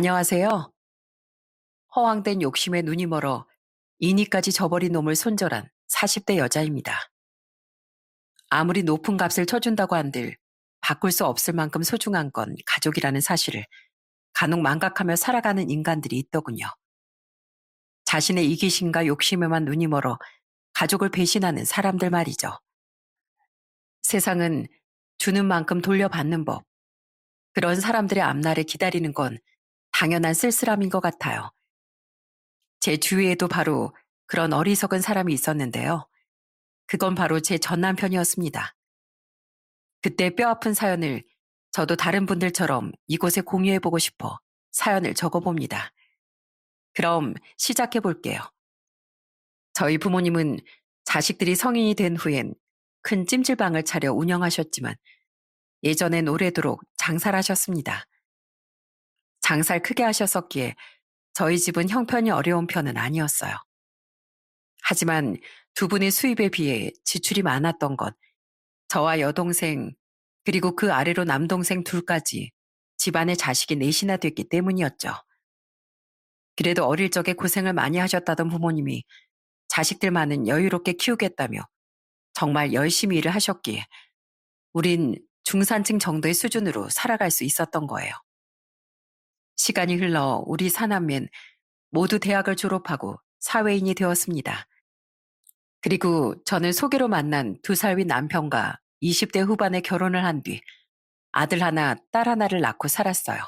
안녕하세요. 허황된 욕심에 눈이 멀어 이니까지 저버린 놈을 손절한 40대 여자입니다. 아무리 높은 값을 쳐준다고 한들 바꿀 수 없을 만큼 소중한 건 가족이라는 사실을 간혹 망각하며 살아가는 인간들이 있더군요. 자신의 이기심과 욕심에만 눈이 멀어 가족을 배신하는 사람들 말이죠. 세상은 주는 만큼 돌려받는 법. 그런 사람들의 앞날을 기다리는 건 당연한 쓸쓸함인 것 같아요. 제 주위에도 바로 그런 어리석은 사람이 있었는데요. 그건 바로 제 전 남편이었습니다. 그때 뼈아픈 사연을 저도 다른 분들처럼 이곳에 공유해보고 싶어 사연을 적어봅니다. 그럼 시작해 볼게요. 저희 부모님은 자식들이 성인이 된 후엔 큰 찜질방을 차려 운영하셨지만 예전엔 오래도록 장사를 하셨습니다. 장사를 크게 하셨었기에 저희 집은 형편이 어려운 편은 아니었어요. 하지만 두 분의 수입에 비해 지출이 많았던 건 저와 여동생 그리고 그 아래로 남동생 둘까지 집안의 자식이 넷이나 됐기 때문이었죠. 그래도 어릴 적에 고생을 많이 하셨다던 부모님이 자식들만은 여유롭게 키우겠다며 정말 열심히 일을 하셨기에 우린 중산층 정도의 수준으로 살아갈 수 있었던 거예요. 시간이 흘러 우리 사남매는 모두 대학을 졸업하고 사회인이 되었습니다. 그리고 저는 소개로 만난 2살 위 남편과 20대 후반에 결혼을 한 뒤 아들 하나, 딸 하나를 낳고 살았어요.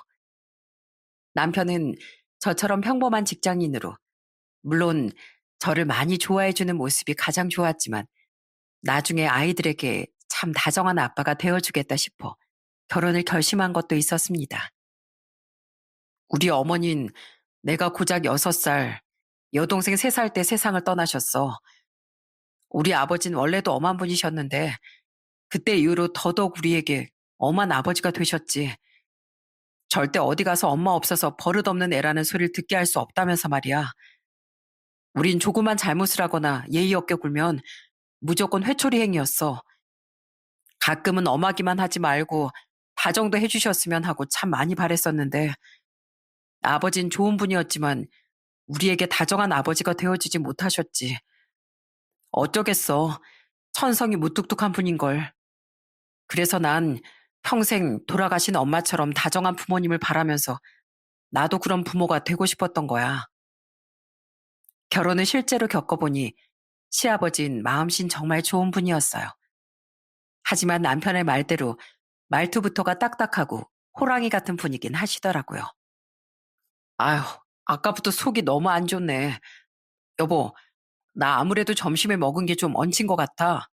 남편은 저처럼 평범한 직장인으로 물론 저를 많이 좋아해주는 모습이 가장 좋았지만 나중에 아이들에게 참 다정한 아빠가 되어주겠다 싶어 결혼을 결심한 것도 있었습니다. 우리 어머닌 내가 고작 6살, 여동생 3살 때 세상을 떠나셨어. 우리 아버진 원래도 엄한 분이셨는데 그때 이후로 더더욱 우리에게 엄한 아버지가 되셨지. 절대 어디 가서 엄마 없어서 버릇없는 애라는 소리를 듣게 할 수 없다면서 말이야. 우린 조그만 잘못을 하거나 예의 없게 굴면 무조건 회초리 행위였어. 가끔은 엄하기만 하지 말고 다정도 해주셨으면 하고 참 많이 바랬었는데 아버진 좋은 분이었지만 우리에게 다정한 아버지가 되어주지 못하셨지. 어쩌겠어. 천성이 무뚝뚝한 분인걸. 그래서 난 평생 돌아가신 엄마처럼 다정한 부모님을 바라면서 나도 그런 부모가 되고 싶었던 거야. 결혼을 실제로 겪어보니 시아버진 마음씬 정말 좋은 분이었어요. 하지만 남편의 말대로 말투부터가 딱딱하고 호랑이 같은 분이긴 하시더라고요. 아휴, 아까부터 속이 너무 안 좋네. 여보, 나 아무래도 점심에 먹은 게 좀 얹힌 것 같아.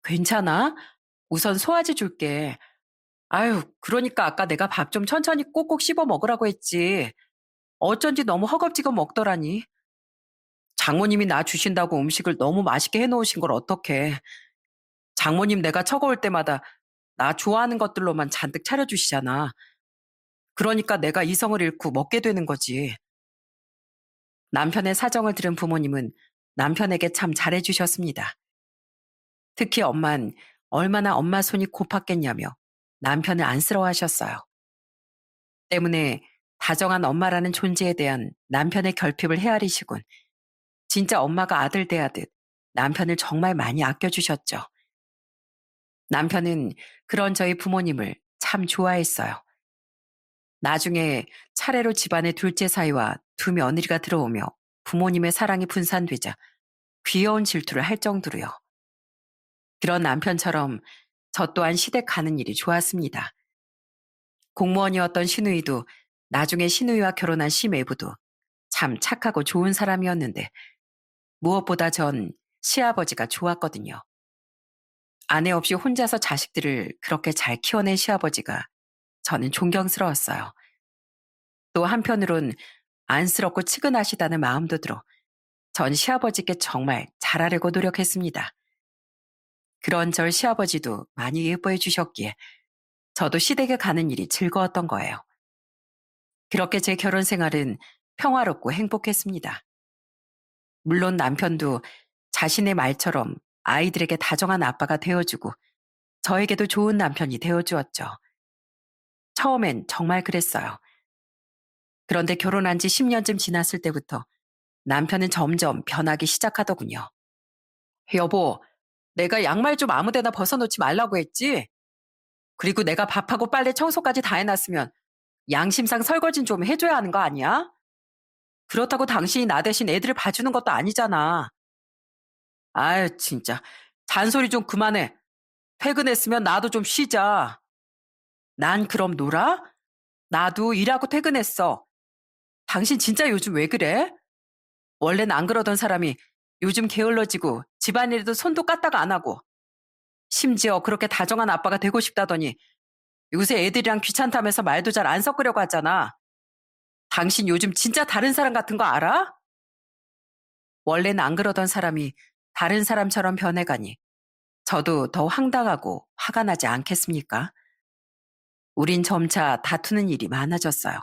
괜찮아? 우선 소화제 줄게. 아유, 그러니까 아까 내가 밥 좀 천천히 꼭꼭 씹어 먹으라고 했지. 어쩐지 너무 허겁지겁 먹더라니. 장모님이 나 주신다고 음식을 너무 맛있게 해놓으신 걸 어떡해. 장모님 내가 처거올 때마다 나 좋아하는 것들로만 잔뜩 차려주시잖아. 그러니까 내가 이성을 잃고 먹게 되는 거지. 남편의 사정을 들은 부모님은 남편에게 참 잘해주셨습니다. 특히 엄만 얼마나 엄마 손이 고팠겠냐며 남편을 안쓰러워하셨어요. 때문에 다정한 엄마라는 존재에 대한 남편의 결핍을 헤아리시곤 진짜 엄마가 아들 대하듯 남편을 정말 많이 아껴주셨죠. 남편은 그런 저희 부모님을 참 좋아했어요. 나중에 차례로 집안의 둘째 사위와 두 며느리가 들어오며 부모님의 사랑이 분산되자 귀여운 질투를 할 정도로요. 그런 남편처럼 저 또한 시댁 가는 일이 좋았습니다. 공무원이었던 시누이도 나중에 시누이와 결혼한 시매부도 참 착하고 좋은 사람이었는데 무엇보다 전 시아버지가 좋았거든요. 아내 없이 혼자서 자식들을 그렇게 잘 키워낸 시아버지가 저는 존경스러웠어요. 또 한편으론 안쓰럽고 측은하시다는 마음도 들어 전 시아버지께 정말 잘하려고 노력했습니다. 그런 절 시아버지도 많이 예뻐해 주셨기에 저도 시댁에 가는 일이 즐거웠던 거예요. 그렇게 제 결혼 생활은 평화롭고 행복했습니다. 물론 남편도 자신의 말처럼 아이들에게 다정한 아빠가 되어주고 저에게도 좋은 남편이 되어주었죠. 처음엔 정말 그랬어요. 그런데 결혼한 지 10년쯤 지났을 때부터 남편은 점점 변하기 시작하더군요. 여보, 내가 양말 좀 아무 데나 벗어놓지 말라고 했지? 그리고 내가 밥하고 빨래 청소까지 다 해놨으면 양심상 설거지는 좀 해줘야 하는 거 아니야? 그렇다고 당신이 나 대신 애들을 봐주는 것도 아니잖아. 아유, 진짜. 잔소리 좀 그만해. 퇴근했으면 나도 좀 쉬자. 난 그럼 놀아? 나도 일하고 퇴근했어. 당신 진짜 요즘 왜 그래? 원래는 안 그러던 사람이 요즘 게을러지고 집안일에도 손도 까딱 안 하고 심지어 그렇게 다정한 아빠가 되고 싶다더니 요새 애들이랑 귀찮다면서 말도 잘 안 섞으려고 하잖아. 당신 요즘 진짜 다른 사람 같은 거 알아? 원래는 안 그러던 사람이 다른 사람처럼 변해가니 저도 더 황당하고 화가 나지 않겠습니까? 우린 점차 다투는 일이 많아졌어요.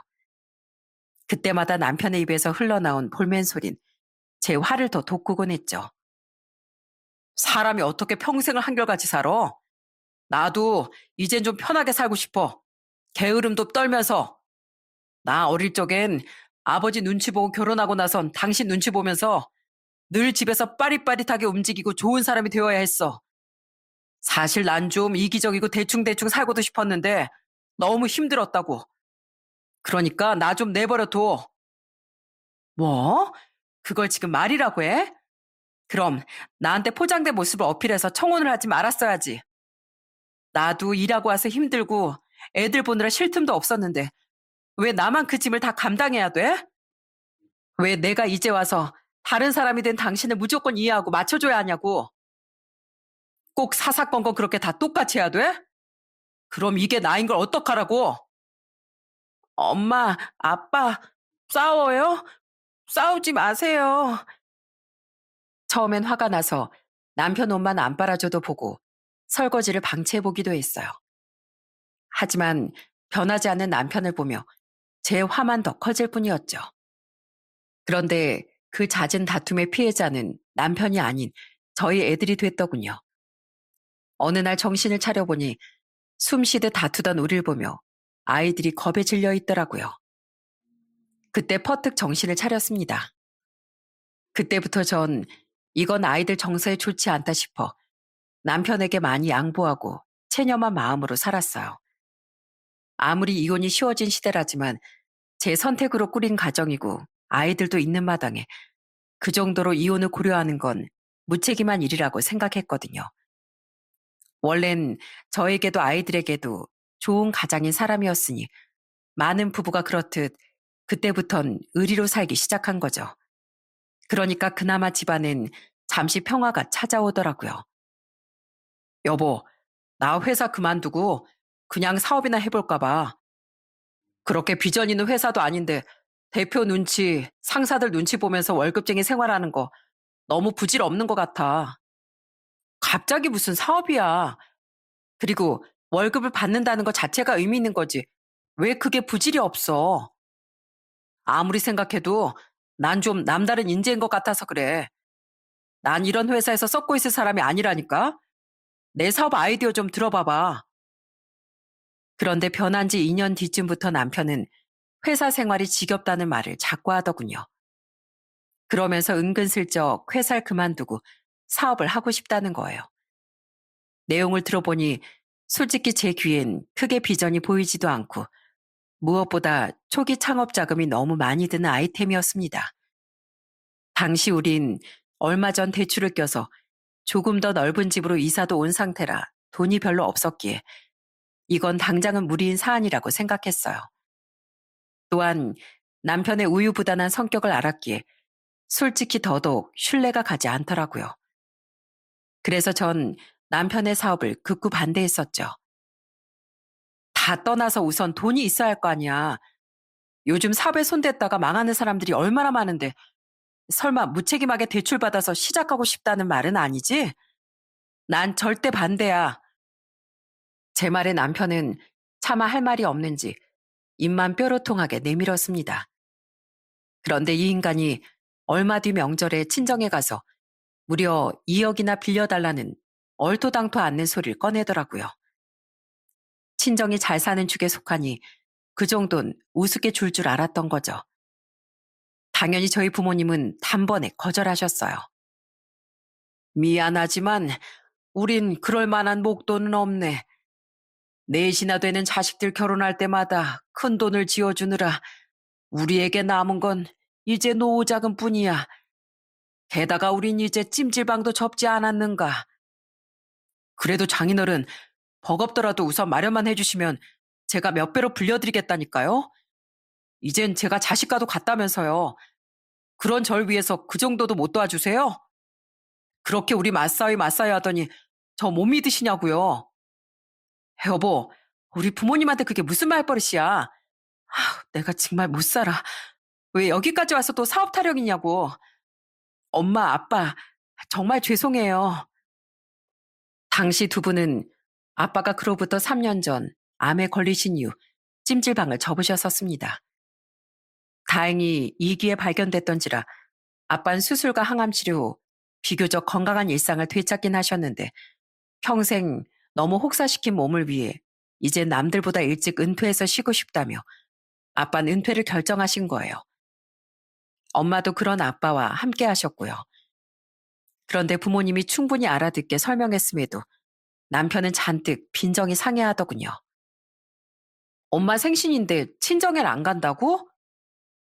그때마다 남편의 입에서 흘러나온 볼멘 소린 제 화를 더 돋구곤 했죠. 사람이 어떻게 평생을 한결같이 살아? 나도 이젠 좀 편하게 살고 싶어. 게으름도 떨면서. 나 어릴 적엔 아버지 눈치 보고 결혼하고 나선 당신 눈치 보면서 늘 집에서 빠릿빠릿하게 움직이고 좋은 사람이 되어야 했어. 사실 난 좀 이기적이고 대충대충 살고도 싶었는데 너무 힘들었다고. 그러니까 나 좀 내버려 둬. 뭐? 그걸 지금 말이라고 해? 그럼 나한테 포장된 모습을 어필해서 청혼을 하지 말았어야지. 나도 일하고 와서 힘들고 애들 보느라 쉴 틈도 없었는데 왜 나만 그 짐을 다 감당해야 돼? 왜 내가 이제 와서 다른 사람이 된 당신을 무조건 이해하고 맞춰줘야 하냐고. 꼭 사사건건 그렇게 다 똑같이 해야 돼? 그럼 이게 나인 걸 어떡하라고? 엄마, 아빠, 싸워요? 싸우지 마세요. 처음엔 화가 나서 남편 옷만 안 빨아줘도 보고 설거지를 방치해보기도 했어요. 하지만 변하지 않는 남편을 보며 제 화만 더 커질 뿐이었죠. 그런데 그 잦은 다툼의 피해자는 남편이 아닌 저희 애들이 됐더군요. 어느 날 정신을 차려보니 숨쉬듯 다투던 우리를 보며 아이들이 겁에 질려 있더라고요. 그때 퍼뜩 정신을 차렸습니다. 그때부터 전 이건 아이들 정서에 좋지 않다 싶어 남편에게 많이 양보하고 체념한 마음으로 살았어요. 아무리 이혼이 쉬워진 시대라지만 제 선택으로 꾸린 가정이고 아이들도 있는 마당에 그 정도로 이혼을 고려하는 건 무책임한 일이라고 생각했거든요. 원래는 저에게도 아이들에게도 좋은 가장인 사람이었으니 많은 부부가 그렇듯 그때부턴 의리로 살기 시작한 거죠. 그러니까 그나마 집안엔 잠시 평화가 찾아오더라고요. 여보, 나 회사 그만두고 그냥 사업이나 해볼까 봐. 그렇게 비전 있는 회사도 아닌데 대표 눈치, 상사들 눈치 보면서 월급쟁이 생활하는 거 너무 부질없는 것 같아. 갑자기 무슨 사업이야. 그리고 월급을 받는다는 것 자체가 의미 있는 거지. 왜 그게 부질이 없어? 아무리 생각해도 난 좀 남다른 인재인 것 같아서 그래. 난 이런 회사에서 썩고 있을 사람이 아니라니까. 내 사업 아이디어 좀 들어봐봐. 그런데 변한 지 2년 뒤쯤부터 남편은 회사 생활이 지겹다는 말을 자꾸 하더군요. 그러면서 은근슬쩍 회사를 그만두고 사업을 하고 싶다는 거예요. 내용을 들어보니 솔직히 제 귀엔 크게 비전이 보이지도 않고 무엇보다 초기 창업 자금이 너무 많이 드는 아이템이었습니다. 당시 우린 얼마 전 대출을 껴서 조금 더 넓은 집으로 이사도 온 상태라 돈이 별로 없었기에 이건 당장은 무리인 사안이라고 생각했어요. 또한 남편의 우유부단한 성격을 알았기에 솔직히 더더욱 신뢰가 가지 않더라고요. 그래서 전 남편의 사업을 극구 반대했었죠. 다 떠나서 우선 돈이 있어야 할 거 아니야. 요즘 사업에 손댔다가 망하는 사람들이 얼마나 많은데 설마 무책임하게 대출받아서 시작하고 싶다는 말은 아니지? 난 절대 반대야. 제 말에 남편은 차마 할 말이 없는지 입만 뾰로통하게 내밀었습니다. 그런데 이 인간이 얼마 뒤 명절에 친정에 가서 무려 2억이나 빌려달라는 얼토당토 않는 소리를 꺼내더라고요. 친정이 잘 사는 축에 속하니 그 정도는 우습게 줄 알았던 거죠. 당연히 저희 부모님은 단번에 거절하셨어요. 미안하지만 우린 그럴 만한 목돈은 없네. 넷이나 되는 자식들 결혼할 때마다 큰 돈을 지어주느라 우리에게 남은 건 이제 노후자금 뿐이야. 게다가 우린 이제 찜질방도 접지 않았는가. 그래도 장인어른, 버겁더라도 우선 마련만 해주시면 제가 몇 배로 불려드리겠다니까요. 이젠 제가 자식과도 같다면서요. 그런 절 위해서 그 정도도 못 도와주세요? 그렇게 우리 맞사위 하더니 저 못 믿으시냐고요. 여보, 우리 부모님한테 그게 무슨 말버릇이야. 내가 정말 못 살아. 왜 여기까지 와서 또 사업 타령이냐고. 엄마, 아빠, 정말 죄송해요. 당시 두 분은 아빠가 그로부터 3년 전 암에 걸리신 이후 찜질방을 접으셨었습니다. 다행히 2기에 발견됐던지라 아빠는 수술과 항암 치료 후 비교적 건강한 일상을 되찾긴 하셨는데 평생 너무 혹사시킨 몸을 위해 이제 남들보다 일찍 은퇴해서 쉬고 싶다며 아빠는 은퇴를 결정하신 거예요. 엄마도 그런 아빠와 함께 하셨고요. 그런데 부모님이 충분히 알아듣게 설명했음에도 남편은 잔뜩 빈정이 상해하더군요. 엄마 생신인데 친정에를 안 간다고?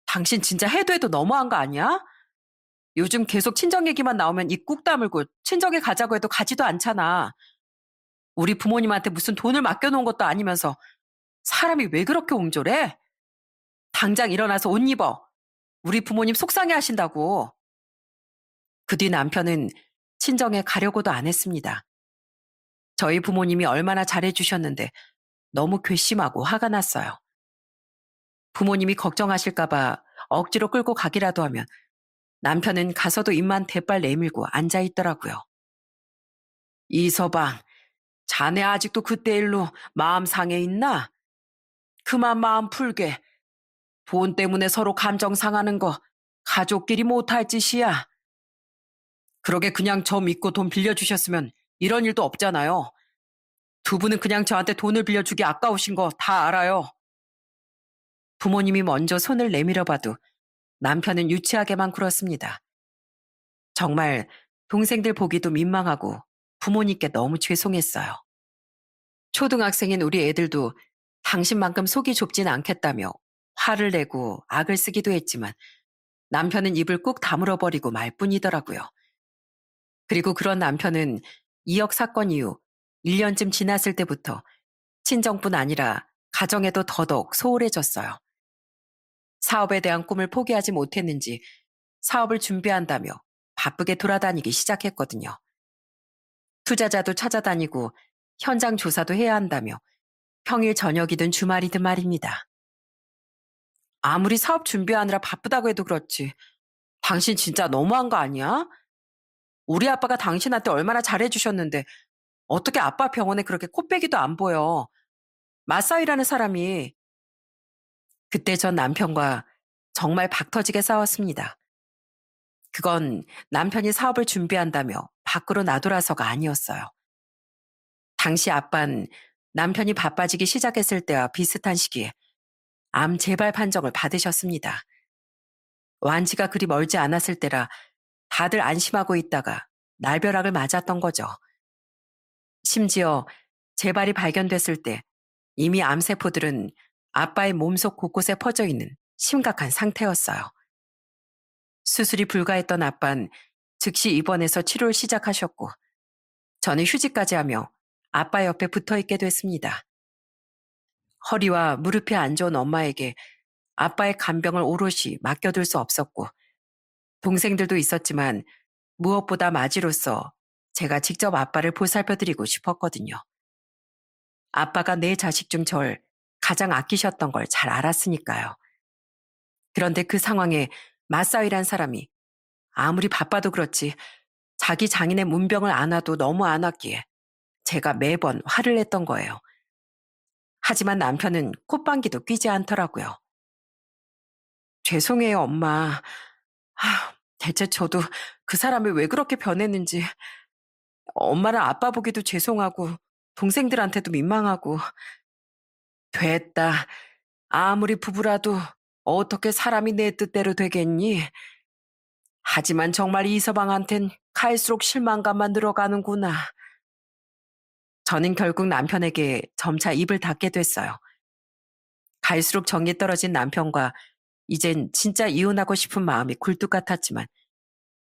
당신 진짜 해도 해도 너무한 거 아니야? 요즘 계속 친정 얘기만 나오면 입 꾹 다물고 친정에 가자고 해도 가지도 않잖아. 우리 부모님한테 무슨 돈을 맡겨놓은 것도 아니면서 사람이 왜 그렇게 옹졸해? 당장 일어나서 옷 입어. 우리 부모님 속상해 하신다고. 그 뒤 남편은 친정에 가려고도 안 했습니다. 저희 부모님이 얼마나 잘해주셨는데 너무 괘씸하고 화가 났어요. 부모님이 걱정하실까봐 억지로 끌고 가기라도 하면 남편은 가서도 입만 대빨 내밀고 앉아있더라고요. 이서방, 자네 아직도 그때 일로 마음 상해 있나? 그만 마음 풀게. 돈 때문에 서로 감정 상하는 거 가족끼리 못할 짓이야. 그러게 그냥 저 믿고 돈 빌려주셨으면 이런 일도 없잖아요. 두 분은 그냥 저한테 돈을 빌려주기 아까우신 거 다 알아요. 부모님이 먼저 손을 내밀어 봐도 남편은 유치하게만 굴었습니다. 정말 동생들 보기도 민망하고 부모님께 너무 죄송했어요. 초등학생인 우리 애들도 당신만큼 속이 좁진 않겠다며 화를 내고 악을 쓰기도 했지만 남편은 입을 꾹 다물어 버리고 말뿐이더라고요. 그리고 그런 남편은 2억 사건 이후 1년쯤 지났을 때부터 친정뿐 아니라 가정에도 더더욱 소홀해졌어요. 사업에 대한 꿈을 포기하지 못했는지 사업을 준비한다며 바쁘게 돌아다니기 시작했거든요. 투자자도 찾아다니고 현장 조사도 해야 한다며 평일 저녁이든 주말이든 말입니다. 아무리 사업 준비하느라 바쁘다고 해도 그렇지. 당신 진짜 너무한 거 아니야? 우리 아빠가 당신한테 얼마나 잘해주셨는데 어떻게 아빠 병원에 그렇게 코빼기도 안 보여. 마사이라는 사람이. 그때 전 남편과 정말 박터지게 싸웠습니다. 그건 남편이 사업을 준비한다며 밖으로 나돌아서가 아니었어요. 당시 아빤 남편이 바빠지기 시작했을 때와 비슷한 시기에 암 재발 판정을 받으셨습니다. 완치가 그리 멀지 않았을 때라 다들 안심하고 있다가 날벼락을 맞았던 거죠. 심지어 재발이 발견됐을 때 이미 암세포들은 아빠의 몸속 곳곳에 퍼져 있는 심각한 상태였어요. 수술이 불가했던 아빤 즉시 입원해서 치료를 시작하셨고 저는 휴직까지 하며 아빠 옆에 붙어 있게 됐습니다. 허리와 무릎이 안 좋은 엄마에게 아빠의 간병을 오롯이 맡겨둘 수 없었고 동생들도 있었지만 무엇보다 마지로서 제가 직접 아빠를 보살펴드리고 싶었거든요. 아빠가 내 자식 중 절 가장 아끼셨던 걸 잘 알았으니까요. 그런데 그 상황에 마사위란 사람이 아무리 바빠도 그렇지 자기 장인의 문병을 안아도 너무 안 왔기에 제가 매번 화를 냈던 거예요. 하지만 남편은 콧방귀도 뀌지 않더라고요. 죄송해요, 엄마. 대체 저도 그 사람이 왜 그렇게 변했는지 엄마랑 아빠 보기도 죄송하고 동생들한테도 민망하고 됐다. 아무리 부부라도 어떻게 사람이 내 뜻대로 되겠니? 하지만 정말 이서방한텐 갈수록 실망감만 늘어가는구나. 저는 결국 남편에게 점차 입을 닫게 됐어요. 갈수록 정이 떨어진 남편과 이젠 진짜 이혼하고 싶은 마음이 굴뚝 같았지만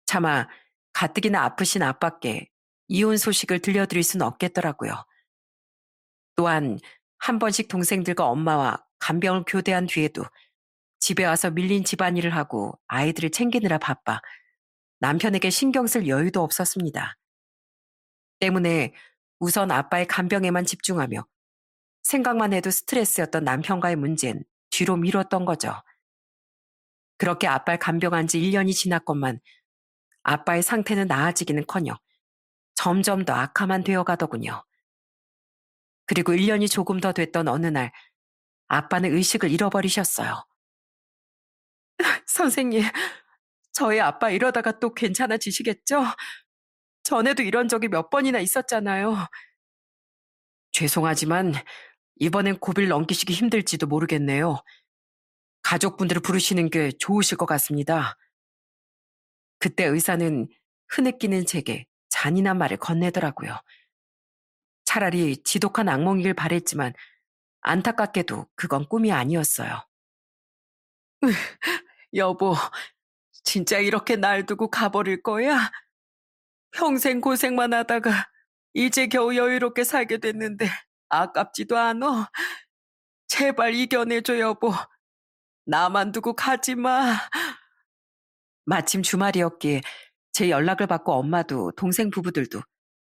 차마 가뜩이나 아프신 아빠께 이혼 소식을 들려드릴 수는 없겠더라고요. 또한 한 번씩 동생들과 엄마와 간병을 교대한 뒤에도 집에 와서 밀린 집안일을 하고 아이들을 챙기느라 바빠 남편에게 신경 쓸 여유도 없었습니다. 때문에 우선 아빠의 간병에만 집중하며 생각만 해도 스트레스였던 남편과의 문제는 뒤로 미뤘던 거죠. 그렇게 아빠를 간병한 지 1년이 지났건만 아빠의 상태는 나아지기는커녕 점점 더 악화만 되어 가더군요. 그리고 1년이 조금 더 됐던 어느 날 아빠는 의식을 잃어버리셨어요. 선생님, 저희 아빠 이러다가 또 괜찮아지시겠죠? 전에도 이런 적이 몇 번이나 있었잖아요. 죄송하지만 이번엔 고비를 넘기시기 힘들지도 모르겠네요. 가족분들을 부르시는 게 좋으실 것 같습니다. 그때 의사는 흐느끼는 제게 잔인한 말을 건네더라고요. 차라리 지독한 악몽이길 바랬지만 안타깝게도 그건 꿈이 아니었어요. 여보, 진짜 이렇게 날 두고 가버릴 거야? 평생 고생만 하다가 이제 겨우 여유롭게 살게 됐는데 아깝지도 않어. 제발 이겨내줘, 여보. 나만 두고 가지 마. 마침 주말이었기에 제 연락을 받고 엄마도 동생 부부들도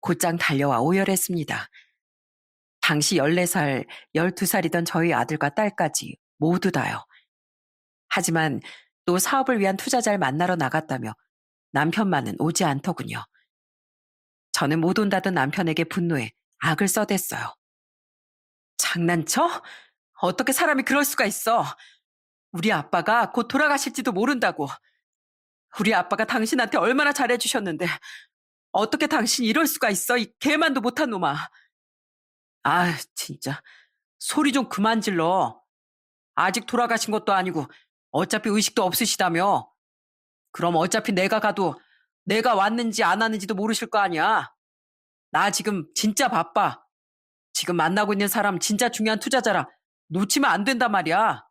곧장 달려와 오열했습니다. 당시 14살, 12살이던 저희 아들과 딸까지 모두 다요. 하지만 또 사업을 위한 투자자를 만나러 나갔다며 남편만은 오지 않더군요. 저는 못 온다던 남편에게 분노해 악을 써댔어요. 장난쳐? 어떻게 사람이 그럴 수가 있어? 우리 아빠가 곧 돌아가실지도 모른다고. 우리 아빠가 당신한테 얼마나 잘해주셨는데 어떻게 당신이 이럴 수가 있어? 이 개만도 못한 놈아. 아, 진짜. 소리 좀 그만 질러. 아직 돌아가신 것도 아니고 어차피 의식도 없으시다며. 그럼 어차피 내가 가도 내가 왔는지 안 왔는지도 모르실 거 아니야. 나 지금 진짜 바빠. 지금 만나고 있는 사람 진짜 중요한 투자자라 놓치면 안 된단 말이야.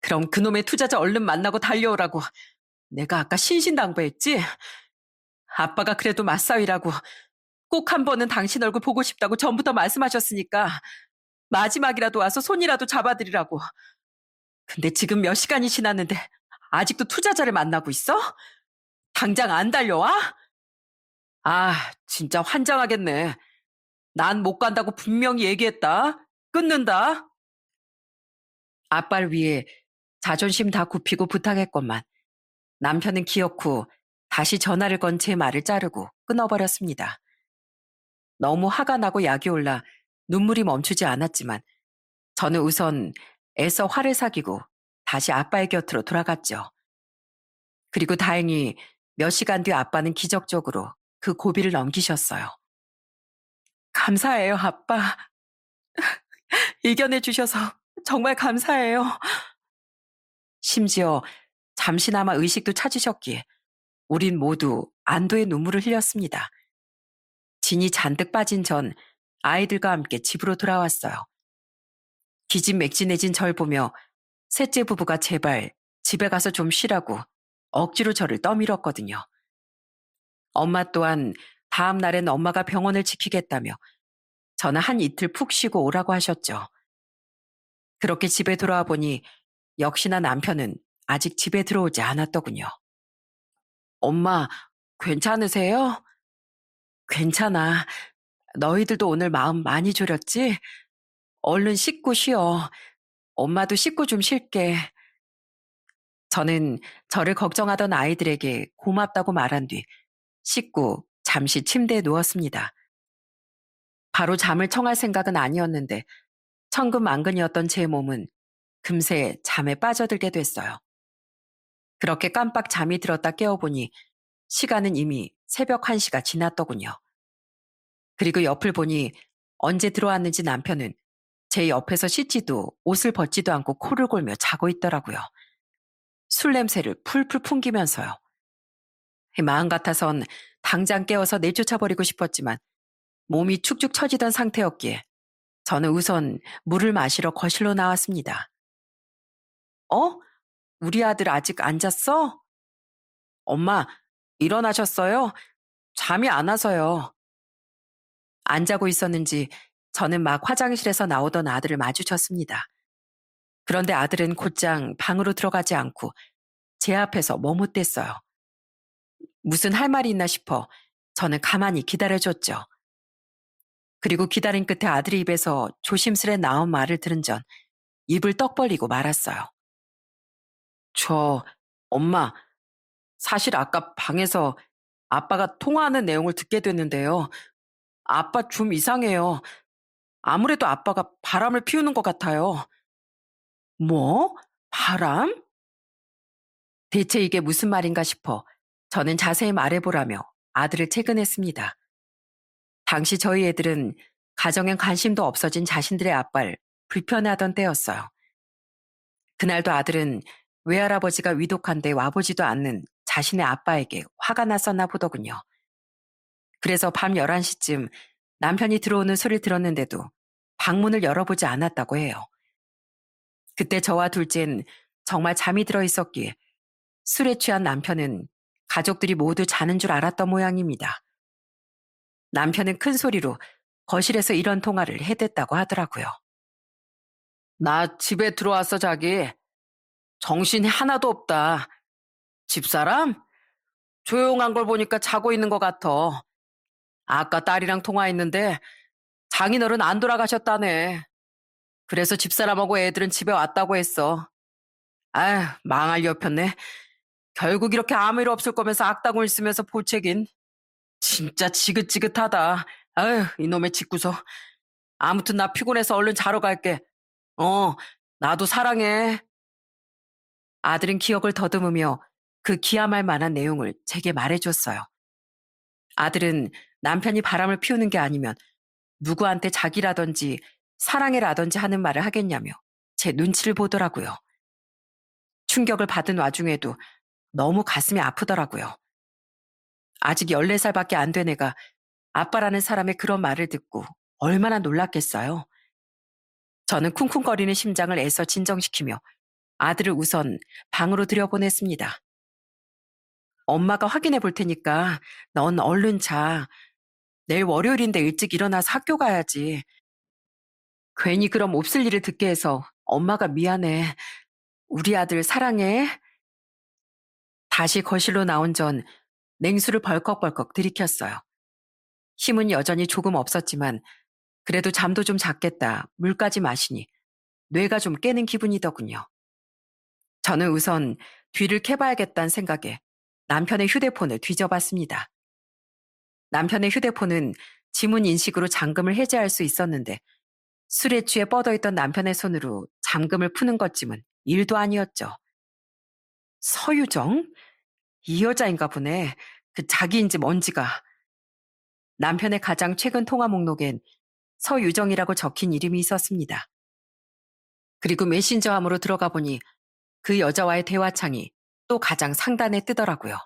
그럼 그놈의 투자자 얼른 만나고 달려오라고 내가 아까 신신당부했지? 아빠가 그래도 맞사위라고 꼭 한 번은 당신 얼굴 보고 싶다고 전부터 말씀하셨으니까 마지막이라도 와서 손이라도 잡아드리라고. 근데 지금 몇 시간이 지났는데 아직도 투자자를 만나고 있어? 당장 안 달려와? 아, 진짜 환장하겠네. 난 못 간다고 분명히 얘기했다. 끊는다. 아빠를 위해 자존심 다 굽히고 부탁했건만 남편은 기어코 다시 전화를 건 제 말을 자르고 끊어버렸습니다. 너무 화가 나고 약이 올라 눈물이 멈추지 않았지만 저는 우선 애써 화를 사귀고 다시 아빠의 곁으로 돌아갔죠. 그리고 다행히 몇 시간 뒤 아빠는 기적적으로 그 고비를 넘기셨어요. 감사해요, 아빠. 이겨내 주셔서 정말 감사해요. 심지어 잠시나마 의식도 찾으셨기에 우린 모두 안도의 눈물을 흘렸습니다. 진이 잔뜩 빠진 전 아이들과 함께 집으로 돌아왔어요. 기진맥진해진 절 보며 셋째 부부가 제발 집에 가서 좀 쉬라고 억지로 저를 떠밀었거든요. 엄마 또한 다음 날엔 엄마가 병원을 지키겠다며 저는 한 이틀 푹 쉬고 오라고 하셨죠. 그렇게 집에 돌아와 보니 역시나 남편은 아직 집에 들어오지 않았더군요. 엄마, 괜찮으세요? 괜찮아. 너희들도 오늘 마음 많이 졸였지? 얼른 씻고 쉬어. 엄마도 씻고 좀 쉴게. 저는 저를 걱정하던 아이들에게 고맙다고 말한 뒤 씻고 잠시 침대에 누웠습니다. 바로 잠을 청할 생각은 아니었는데 천근만근이었던 제 몸은 금세 잠에 빠져들게 됐어요. 그렇게 깜빡 잠이 들었다 깨어보니 시간은 이미 새벽 1시가 지났더군요. 그리고 옆을 보니 언제 들어왔는지 남편은 제 옆에서 씻지도 옷을 벗지도 않고 코를 골며 자고 있더라고요. 술 냄새를 풀풀 풍기면서요. 마음 같아선 당장 깨워서 내쫓아버리고 싶었지만 몸이 축축 처지던 상태였기에 저는 우선 물을 마시러 거실로 나왔습니다. 어? 우리 아들 아직 안 잤어? 엄마, 일어나셨어요? 잠이 안 와서요. 안 자고 있었는지 저는 막 화장실에서 나오던 아들을 마주쳤습니다. 그런데 아들은 곧장 방으로 들어가지 않고 제 앞에서 머뭇댔어요. 무슨 할 말이 있나 싶어 저는 가만히 기다려줬죠. 그리고 기다린 끝에 아들의 입에서 조심스레 나온 말을 들은 전 입을 떡 벌리고 말았어요. 엄마, 사실 아까 방에서 아빠가 통화하는 내용을 듣게 됐는데요. 아빠 좀 이상해요. 아무래도 아빠가 바람을 피우는 것 같아요. 뭐? 바람? 대체 이게 무슨 말인가 싶어 저는 자세히 말해보라며 아들을 채근했습니다. 당시 저희 애들은 가정엔 관심도 없어진 자신들의 아빠를 불편해하던 때였어요. 그날도 아들은 외할아버지가 위독한데 와보지도 않는 자신의 아빠에게 화가 났었나 보더군요. 그래서 밤 11시쯤 남편이 들어오는 소리를 들었는데도 방문을 열어보지 않았다고 해요. 그때 저와 둘째는 정말 잠이 들어 있었기에 술에 취한 남편은 가족들이 모두 자는 줄 알았던 모양입니다. 남편은 큰 소리로 거실에서 이런 통화를 해댔다고 하더라고요. 나 집에 들어왔어, 자기. 정신이 하나도 없다. 집사람? 조용한 걸 보니까 자고 있는 것 같아. 아까 딸이랑 통화했는데 장인어른 안 돌아가셨다네. 그래서 집사람하고 애들은 집에 왔다고 했어. 아휴, 망할 여편네. 결국 이렇게 아무 일 없을 거면서 악다구를 쓰면서 보채긴. 진짜 지긋지긋하다. 아휴, 이놈의 집구석. 아무튼 나 피곤해서 얼른 자러 갈게. 어, 나도 사랑해. 아들은 기억을 더듬으며 그 기함할 만한 내용을 제게 말해줬어요. 아들은 남편이 바람을 피우는 게 아니면 누구한테 자기라든지 사랑해라든지 하는 말을 하겠냐며 제 눈치를 보더라고요. 충격을 받은 와중에도 너무 가슴이 아프더라고요. 아직 14살밖에 안 된 애가 아빠라는 사람의 그런 말을 듣고 얼마나 놀랐겠어요. 저는 쿵쿵거리는 심장을 애써 진정시키며 아들을 우선 방으로 들여보냈습니다. 엄마가 확인해 볼 테니까 넌 얼른 자. 내일 월요일인데 일찍 일어나서 학교 가야지. 괜히 그럼 없을 일을 듣게 해서 엄마가 미안해. 우리 아들 사랑해. 다시 거실로 나온 전 냉수를 벌컥벌컥 들이켰어요. 힘은 여전히 조금 없었지만 그래도 잠도 좀 잤겠다. 물까지 마시니 뇌가 좀 깨는 기분이더군요. 저는 우선 뒤를 캐봐야겠다는 생각에 남편의 휴대폰을 뒤져봤습니다. 남편의 휴대폰은 지문 인식으로 잠금을 해제할 수 있었는데 술에 취해 뻗어있던 남편의 손으로 잠금을 푸는 것쯤은 일도 아니었죠. 서유정? 이 여자인가 보네. 그 자기인지 뭔지가. 남편의 가장 최근 통화 목록엔 서유정이라고 적힌 이름이 있었습니다. 그리고 메신저함으로 들어가 보니 그 여자와의 대화창이 또 가장 상단에 뜨더라고요.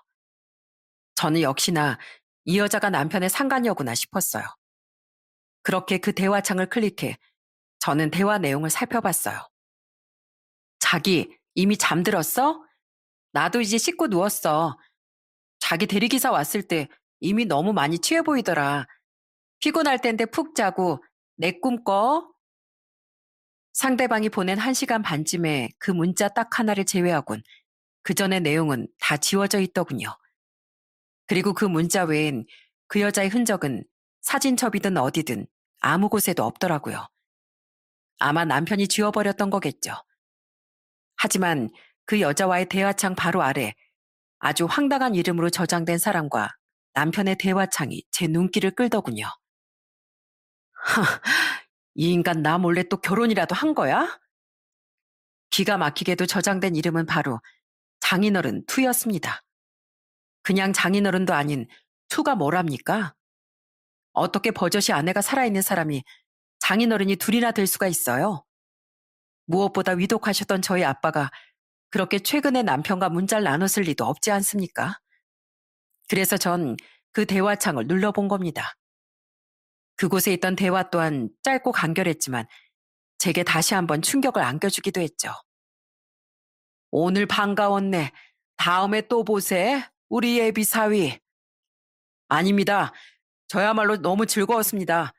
저는 역시나 이 여자가 남편의 상간녀구나 싶었어요. 그렇게 그 대화창을 클릭해 저는 대화 내용을 살펴봤어요. 자기, 이미 잠들었어? 나도 이제 씻고 누웠어. 자기 대리기사 왔을 때 이미 너무 많이 취해 보이더라. 피곤할 텐데 푹 자고 내 꿈 꿔. 상대방이 보낸 1시간 반쯤에 그 문자 딱 하나를 제외하곤 그 전의 내용은 다 지워져 있더군요. 그리고 그 문자 외엔 그 여자의 흔적은 사진첩이든 어디든 아무 곳에도 없더라고요. 아마 남편이 지워버렸던 거겠죠. 하지만 그 여자와의 대화창 바로 아래 아주 황당한 이름으로 저장된 사람과 남편의 대화창이 제 눈길을 끌더군요. 이 인간 나 몰래 또 결혼이라도 한 거야? 기가 막히게도 저장된 이름은 바로 장인어른 투였습니다. 그냥 장인어른도 아닌 투가 뭐랍니까? 어떻게 버젓이 아내가 살아있는 사람이 장인어른이 둘이나 될 수가 있어요? 무엇보다 위독하셨던 저희 아빠가 그렇게 최근에 남편과 문자를 나눴을 리도 없지 않습니까? 그래서 전 그 대화창을 눌러본 겁니다. 그곳에 있던 대화 또한 짧고 간결했지만 제게 다시 한번 충격을 안겨주기도 했죠. 오늘 반가웠네. 다음에 또 보세. 우리 예비 사위. 아닙니다. 저야말로 너무 즐거웠습니다.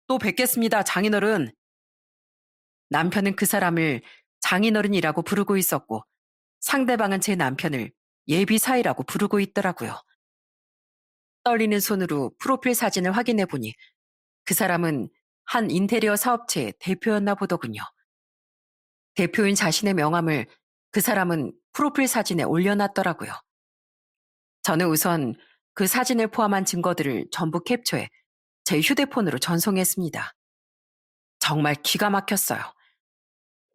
또 뵙겠습니다, 장인어른. 남편은 그 사람을 장인어른이라고 부르고 있었고 상대방은 제 남편을 예비 사위라고 부르고 있더라고요. 떨리는 손으로 프로필 사진을 확인해 보니 그 사람은 한 인테리어 사업체의 대표였나 보더군요. 대표인 자신의 명함을 그 사람은 프로필 사진에 올려놨더라고요. 저는 우선 그 사진을 포함한 증거들을 전부 캡처해 제 휴대폰으로 전송했습니다. 정말 기가 막혔어요.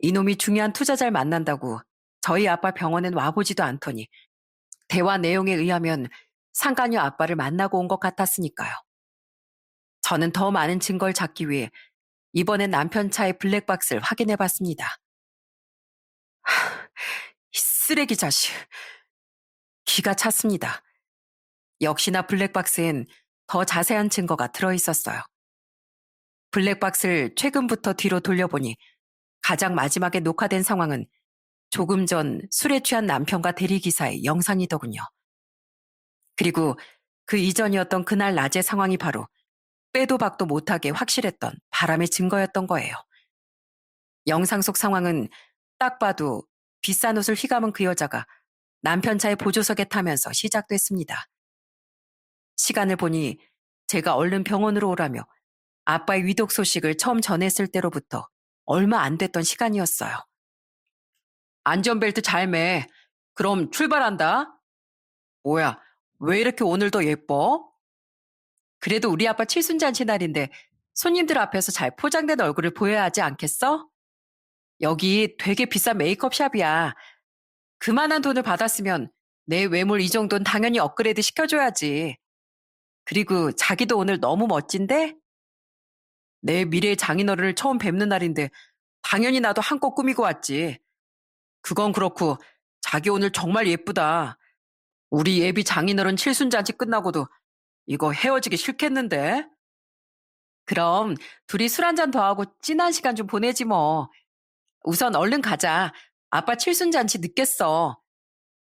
이놈이 중요한 투자자를 만난다고 저희 아빠 병원엔 와보지도 않더니 대화 내용에 의하면 상간녀 아빠를 만나고 온 것 같았으니까요. 저는 더 많은 증거를 찾기 위해 이번엔 남편 차의 블랙박스를 확인해 봤습니다. 이 쓰레기 자식. 기가 찼습니다. 역시나 블랙박스엔 더 자세한 증거가 들어있었어요. 블랙박스를 최근부터 뒤로 돌려보니 가장 마지막에 녹화된 상황은 조금 전 술에 취한 남편과 대리기사의 영상이더군요. 그리고 그 이전이었던 그날 낮의 상황이 바로 빼도 박도 못하게 확실했던 바람의 증거였던 거예요. 영상 속 상황은 딱 봐도 비싼 옷을 휘감은 그 여자가 남편 차의 보조석에 타면서 시작됐습니다. 시간을 보니 제가 얼른 병원으로 오라며 아빠의 위독 소식을 처음 전했을 때로부터 얼마 안 됐던 시간이었어요. 안전벨트 잘 매. 그럼 출발한다. 뭐야, 왜 이렇게 오늘도 예뻐? 그래도 우리 아빠 칠순잔치 날인데 손님들 앞에서 잘 포장된 얼굴을 보여야 하지 않겠어? 여기 되게 비싼 메이크업 샵이야. 그만한 돈을 받았으면 내 외모를 이 정도는 당연히 업그레이드 시켜줘야지. 그리고 자기도 오늘 너무 멋진데? 내 미래의 장인어른을 처음 뵙는 날인데 당연히 나도 한껏 꾸미고 왔지. 그건 그렇고 자기 오늘 정말 예쁘다. 우리 예비 장인어른 칠순잔치 끝나고도 이거 헤어지기 싫겠는데? 그럼 둘이 술 한잔 더 하고 찐한 시간 좀 보내지 뭐. 우선 얼른 가자. 아빠 칠순잔치 늦겠어.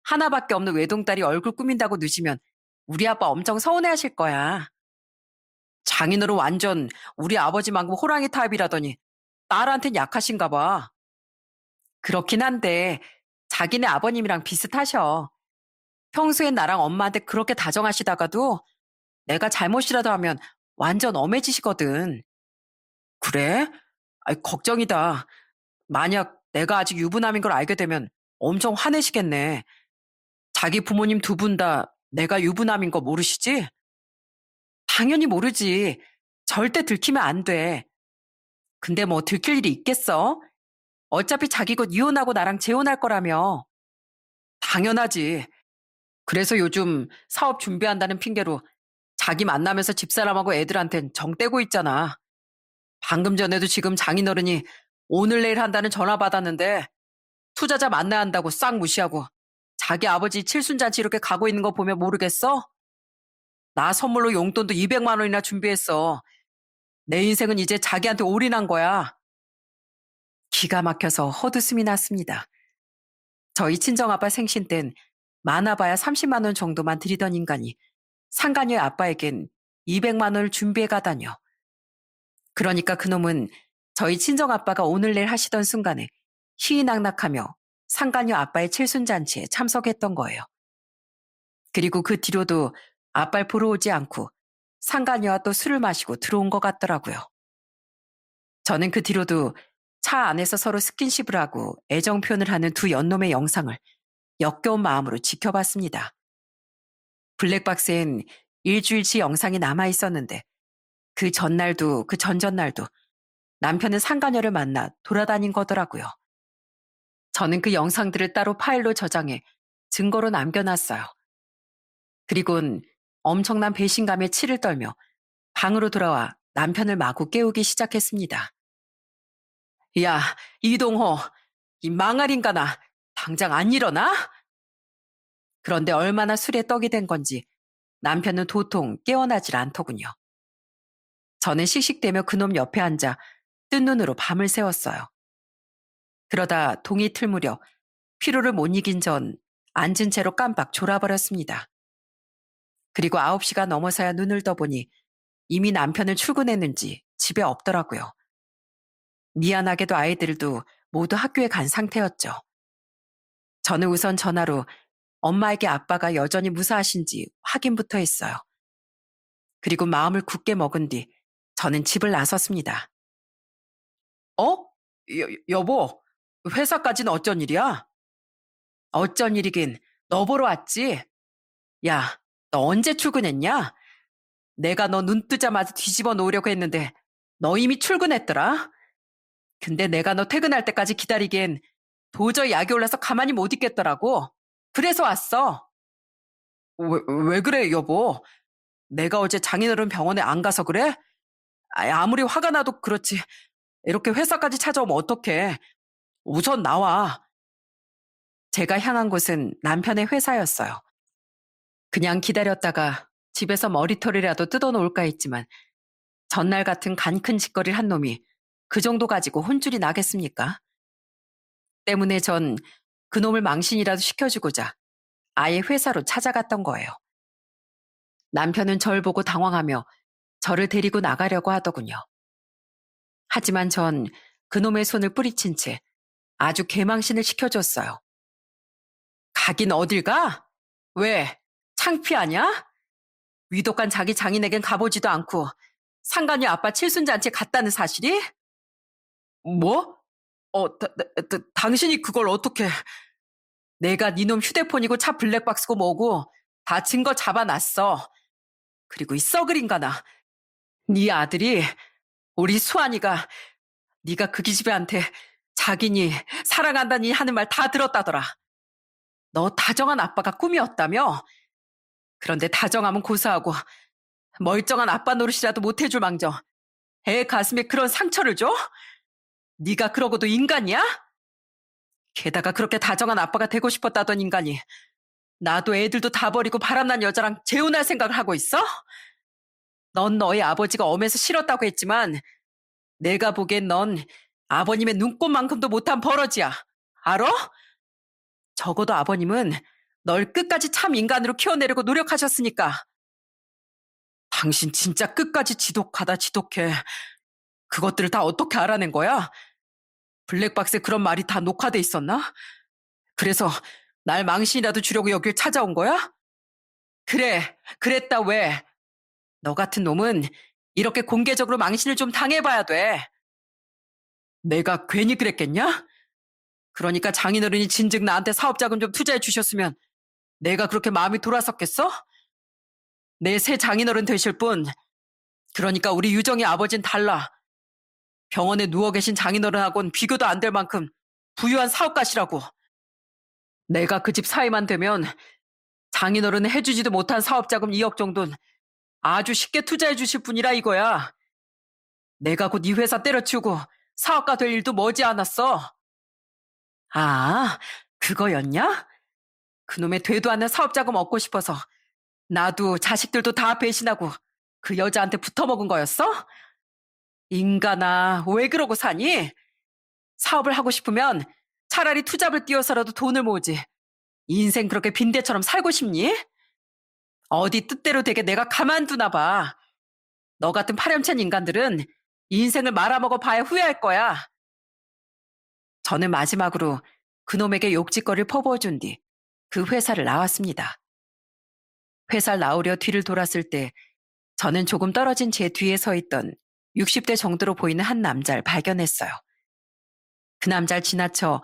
하나밖에 없는 외동딸이 얼굴 꾸민다고 늦으면 우리 아빠 엄청 서운해하실 거야. 장인어른 완전 우리 아버지만큼 호랑이 타입이라더니 딸한텐 약하신가 봐. 그렇긴 한데 자기네 아버님이랑 비슷하셔. 평소엔 나랑 엄마한테 그렇게 다정하시다가도 내가 잘못이라도 하면 완전 엄해지시거든. 그래? 아이, 걱정이다. 만약 내가 아직 유부남인 걸 알게 되면 엄청 화내시겠네. 자기 부모님 두 분 다 내가 유부남인 거 모르시지? 당연히 모르지. 절대 들키면 안 돼. 근데 뭐 들킬 일이 있겠어? 어차피 자기 곧 이혼하고 나랑 재혼할 거라며. 당연하지. 그래서 요즘 사업 준비한다는 핑계로 자기 만나면서 집사람하고 애들한텐 정 떼고 있잖아. 방금 전에도 지금 장인어른이 오늘 내일 한다는 전화 받았는데 투자자 만나야 한다고 싹 무시하고 자기 아버지 칠순잔치 이렇게 가고 있는 거 보면 모르겠어? 나 선물로 용돈도 200만 원이나 준비했어. 내 인생은 이제 자기한테 올인한 거야. 기가 막혀서 헛웃음이 났습니다. 저희 친정아빠 생신 땐 많아봐야 30만 원 정도만 드리던 인간이 상간녀의 아빠에겐 200만 원을 준비해 가다뇨. 그러니까 그놈은 저희 친정아빠가 오늘 내일 하시던 순간에 희희낙낙하며 상간녀 아빠의 칠순잔치에 참석했던 거예요. 그리고 그 뒤로도 아빠를 보러 오지 않고 상간녀와 또 술을 마시고 들어온 것 같더라고요. 저는 그 뒤로도 차 안에서 서로 스킨십을 하고 애정 표현을 하는 두 연놈의 영상을 역겨운 마음으로 지켜봤습니다. 블랙박스엔 일주일치 영상이 남아 있었는데 그 전날도 그 전전날도 남편은 상간녀를 만나 돌아다닌 거더라고요. 저는 그 영상들을 따로 파일로 저장해 증거로 남겨놨어요. 그리곤 엄청난 배신감에 치를 떨며 방으로 돌아와 남편을 마구 깨우기 시작했습니다. 야, 이동호, 이 망할 인간아, 당장 안 일어나? 그런데 얼마나 술에 떡이 된 건지 남편은 도통 깨어나질 않더군요. 저는 씩씩대며 그놈 옆에 앉아 뜬 눈으로 밤을 새웠어요. 그러다 동이 틀 무렵 피로를 못 이긴 전 앉은 채로 깜빡 졸아버렸습니다. 그리고 9시가 넘어서야 눈을 떠보니 이미 남편을 출근했는지 집에 없더라고요. 미안하게도 아이들도 모두 학교에 간 상태였죠. 저는 우선 전화로 엄마에게 아빠가 여전히 무사하신지 확인부터 했어요. 그리고 마음을 굳게 먹은 뒤 저는 집을 나섰습니다. 어? 여보, 회사까지는 어쩐 일이야? 어쩐 일이긴, 너 보러 왔지? 야, 너 언제 출근했냐? 내가 너 눈 뜨자마자 뒤집어 놓으려고 했는데 너 이미 출근했더라? 근데 내가 너 퇴근할 때까지 기다리기엔 도저히 약이 올라서 가만히 못 있겠더라고. 그래서 왔어. 왜 그래, 여보? 내가 어제 장인어른 병원에 안 가서 그래? 아무리 화가 나도 그렇지. 이렇게 회사까지 찾아오면 어떡해. 우선 나와. 제가 향한 곳은 남편의 회사였어요. 그냥 기다렸다가 집에서 머리털이라도 뜯어놓을까 했지만 전날 같은 간 큰 짓거리를 한 놈이 그 정도 가지고 혼쭐이 나겠습니까? 때문에 전 그놈을 망신이라도 시켜주고자 아예 회사로 찾아갔던 거예요. 남편은 절 보고 당황하며 저를 데리고 나가려고 하더군요. 하지만 전 그놈의 손을 뿌리친 채 아주 개망신을 시켜줬어요. 가긴 어딜 가? 왜? 창피하냐? 위독한 자기 장인에겐 가보지도 않고 상간녀 아빠 칠순잔치에 갔다는 사실이? 뭐? 당신이 그걸 어떻게... 내가 니놈 휴대폰이고 차 블랙박스고 뭐고 다 증거 잡아놨어. 그리고 이 썩을 인간아. 네 아들이 우리 수환이가 네가 그 기집애한테 자기니 사랑한다니 하는 말 다 들었다더라. 너 다정한 아빠가 꿈이었다며? 그런데 다정하면 고사하고 멀쩡한 아빠 노릇이라도 못해줄 망정 애 가슴에 그런 상처를 줘? 네가 그러고도 인간이야? 게다가 그렇게 다정한 아빠가 되고 싶었다던 인간이 나도 애들도 다 버리고 바람난 여자랑 재혼할 생각을 하고 있어? 넌 너희 아버지가 엄해서 싫었다고 했지만 내가 보기엔 넌 아버님의 눈꼽만큼도 못한 버러지야. 알아? 적어도 아버님은 널 끝까지 참 인간으로 키워내려고 노력하셨으니까. 당신 진짜 끝까지 지독하다 지독해. 그것들을 다 어떻게 알아낸 거야? 블랙박스에 그런 말이 다 녹화돼 있었나? 그래서 날 망신이라도 주려고 여길 찾아온 거야? 그래, 그랬다 왜? 너 같은 놈은 이렇게 공개적으로 망신을 좀 당해봐야 돼. 내가 괜히 그랬겠냐? 그러니까 장인어른이 진즉 나한테 사업자금 좀 투자해 주셨으면 내가 그렇게 마음이 돌아섰겠어? 내 새 장인어른 되실 분, 그러니까 우리 유정이 아버진 달라. 병원에 누워 계신 장인어른하고는 비교도 안 될 만큼 부유한 사업가시라고. 내가 그 집 사위만 되면 장인어른은 해주지도 못한 사업자금 2억 정도는 아주 쉽게 투자해 주실 분이라 이거야. 내가 곧 이 회사 때려치우고 사업가 될 일도 머지않았어. 아, 그거였냐? 그놈의 되도 않는 사업자금 얻고 싶어서 나도 자식들도 다 배신하고 그 여자한테 붙어먹은 거였어? 인간아, 왜 그러고 사니? 사업을 하고 싶으면 차라리 투잡을 뛰어서라도 돈을 모으지. 인생 그렇게 빈대처럼 살고 싶니? 어디 뜻대로 되게 내가 가만두나 봐. 너 같은 파렴치한 인간들은 인생을 말아먹어 봐야 후회할 거야. 저는 마지막으로 그놈에게 욕짓거리를 퍼부어준 뒤 그 회사를 나왔습니다. 회사를 나오려 뒤를 돌았을 때 저는 조금 떨어진 제 뒤에 서 있던 60대 정도로 보이는 한 남자를 발견했어요. 그 남자를 지나쳐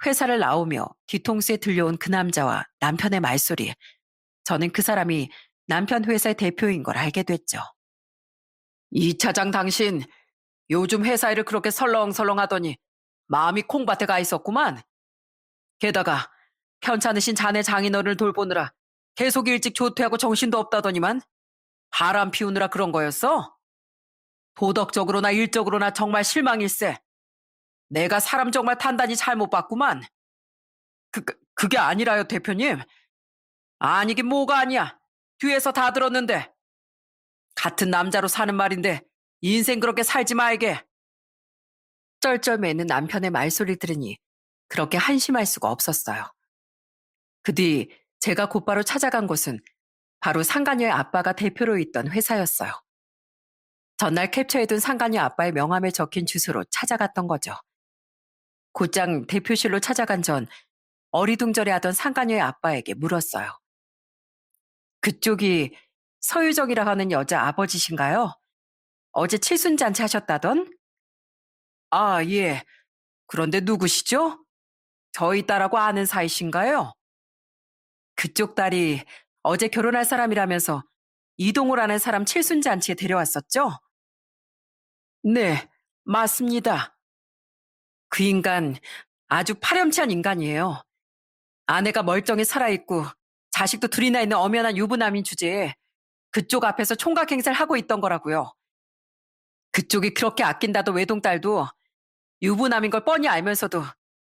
회사를 나오며 뒤통수에 들려온 그 남자와 남편의 말소리에 저는 그 사람이 남편 회사의 대표인 걸 알게 됐죠. 이 차장 당신 요즘 회사 일을 그렇게 설렁설렁 하더니 마음이 콩밭에 가 있었구만. 게다가 편찮으신 자네 장인어른을 돌보느라 계속 일찍 조퇴하고 정신도 없다더니만 바람 피우느라 그런 거였어? 도덕적으로나 일적으로나 정말 실망일세. 내가 사람 정말 단단히 잘못 봤구만. 그게 아니라요, 대표님. 아니긴 뭐가 아니야. 뒤에서 다 들었는데. 같은 남자로 사는 말인데 인생 그렇게 살지 말게. 쩔쩔매는 남편의 말소리를 들으니 그렇게 한심할 수가 없었어요. 그 뒤 제가 곧바로 찾아간 곳은 바로 상간녀의 아빠가 대표로 있던 회사였어요. 전날 캡처해둔 상간녀 아빠의 명함에 적힌 주소로 찾아갔던 거죠. 곧장 대표실로 찾아간 전 어리둥절해하던 상간녀의 아빠에게 물었어요. 그쪽이 서유정이라 하는 여자 아버지신가요? 어제 칠순잔치 하셨다던? 아, 예. 그런데 누구시죠? 저희 딸하고 아는 사이신가요? 그쪽 딸이 어제 결혼할 사람이라면서 이동호라는 사람 칠순잔치에 데려왔었죠? 네, 맞습니다. 그 인간 아주 파렴치한 인간이에요. 아내가 멀쩡히 살아있고 자식도 둘이나 있는 엄연한 유부남인 주제에 그쪽 앞에서 총각 행세를 하고 있던 거라고요. 그쪽이 그렇게 아낀다던 외동딸도 유부남인 걸 뻔히 알면서도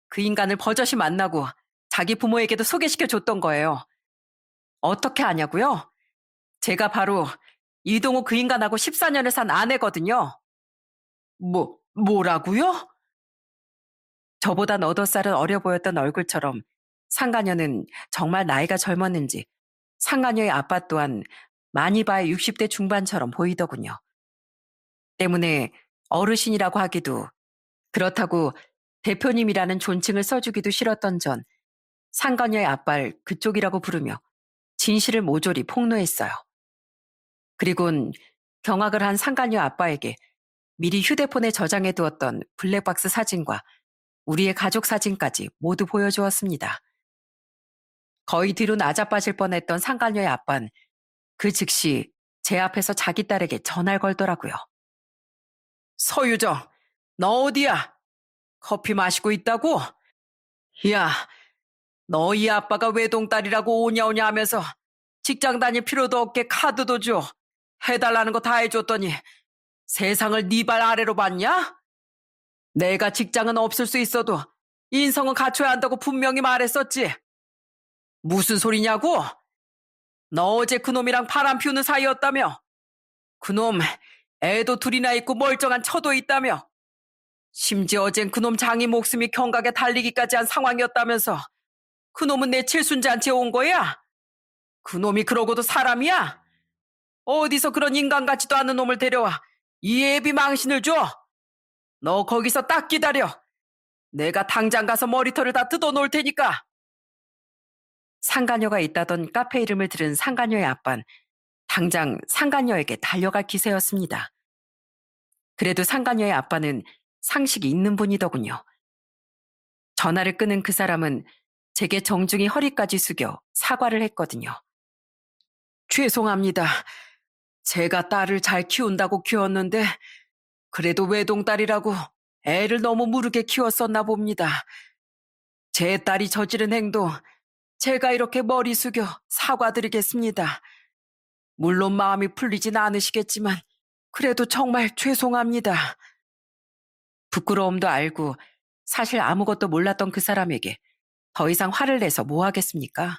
그 인간을 버젓이 만나고 자기 부모에게도 소개시켜 줬던 거예요. 어떻게 아냐고요? 제가 바로 이동호 그 인간하고 14년을 산 아내거든요. 뭐라고요? 저보다 8살은 어려 보였던 얼굴처럼 상가녀는 정말 나이가 젊었는지 상가녀의 아빠 또한 많이 봐야 60대 중반처럼 보이더군요. 때문에 어르신이라고 하기도 그렇다고 대표님이라는 존칭을 써주기도 싫었던 전 상가녀의 아빠를 그쪽이라고 부르며 진실을 모조리 폭로했어요. 그리곤 경악을 한 상가녀 아빠에게 미리 휴대폰에 저장해 두었던 블랙박스 사진과 우리의 가족 사진까지 모두 보여주었습니다. 거의 뒤로 나자빠질 뻔했던 상가녀의 아빠는 그 즉시 제 앞에서 자기 딸에게 전화를 걸더라고요. 서유정, 너 어디야? 커피 마시고 있다고? 야, 너희 아빠가 외동딸이라고 오냐오냐 하면서 직장 다닐 필요도 없게 카드도 줘. 해달라는 거 다 해줬더니 세상을 네 발 아래로 봤냐? 내가 직장은 없을 수 있어도 인성은 갖춰야 한다고 분명히 말했었지. 무슨 소리냐고? 너 어제 그놈이랑 바람 피우는 사이였다며? 그놈 애도 둘이나 있고 멀쩡한 처도 있다며? 심지어 어젠 그놈 장이 목숨이 경각에 달리기까지 한 상황이었다면서 그놈은 내 칠순잔치에 온 거야? 그놈이 그러고도 사람이야? 어디서 그런 인간 같지도 않은 놈을 데려와 이 애비 망신을 줘? 너 거기서 딱 기다려. 내가 당장 가서 머리털을 다 뜯어놓을 테니까. 상가녀가 있다던 카페 이름을 들은 상가녀의 아빤 당장 상가녀에게 달려갈 기세였습니다. 그래도 상가녀의 아빠는 상식이 있는 분이더군요. 전화를 끊은 그 사람은 제게 정중히 허리까지 숙여 사과를 했거든요. 죄송합니다. 제가 딸을 잘 키운다고 키웠는데 그래도 외동딸이라고 애를 너무 무르게 키웠었나 봅니다. 제 딸이 저지른 행동 제가 이렇게 머리 숙여 사과드리겠습니다. 물론 마음이 풀리진 않으시겠지만 그래도 정말 죄송합니다. 부끄러움도 알고 사실 아무것도 몰랐던 그 사람에게 더 이상 화를 내서 뭐 하겠습니까?